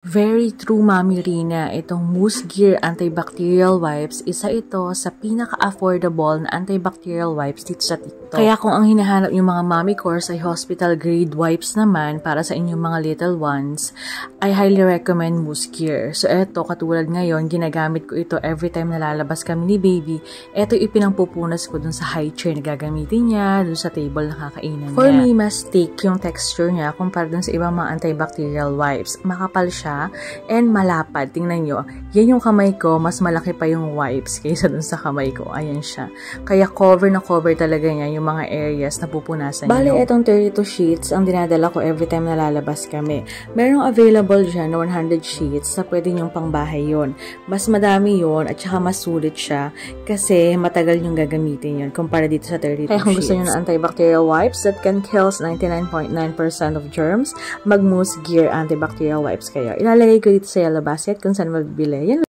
Very true, Mami Rina. Itong Mousse Gear Antibacterial Wipes, isa ito sa pinaka-affordable na antibacterial wipes dito sa TikTok. Kaya kung ang hinahanap yung mga Mami Cores ay hospital grade wipes naman para sa inyong mga little ones, I highly recommend Mousse Gear. So ito, katulad ngayon, ginagamit ko ito every time nalalabas kami ni baby. Ito ipinangpupunas ko dun sa high chair na gagamitin niya, dun sa table na kakainan niya. For me, mas thick yung texture niya kumpara dun sa ibang mga antibacterial wipes. Makapal siya and malapad. Tingnan nyo, yan yung kamay ko, mas malaki pa yung wipes kaysa dun sa kamay ko. Ayan siya. Kaya cover na cover talaga niya yung mga areas na pupunasan nyo. Bale, itong 32 sheets ang dinadala ko every time nalalabas kami. Merong available dyan na 100 sheets na pwede nyong pangbahay yun. Mas madami yun at saka mas sulit siya kasi matagal yung gagamitin yun kumpara dito sa 32 sheets. Kaya kung gusto nyo ng antibacterial wipes that can kills 99.9% of germs, mag Mousse Gear Antibacterial Wipes kayo. Ilalagay ko dito sa yellow basket kung saan magbili. Yan.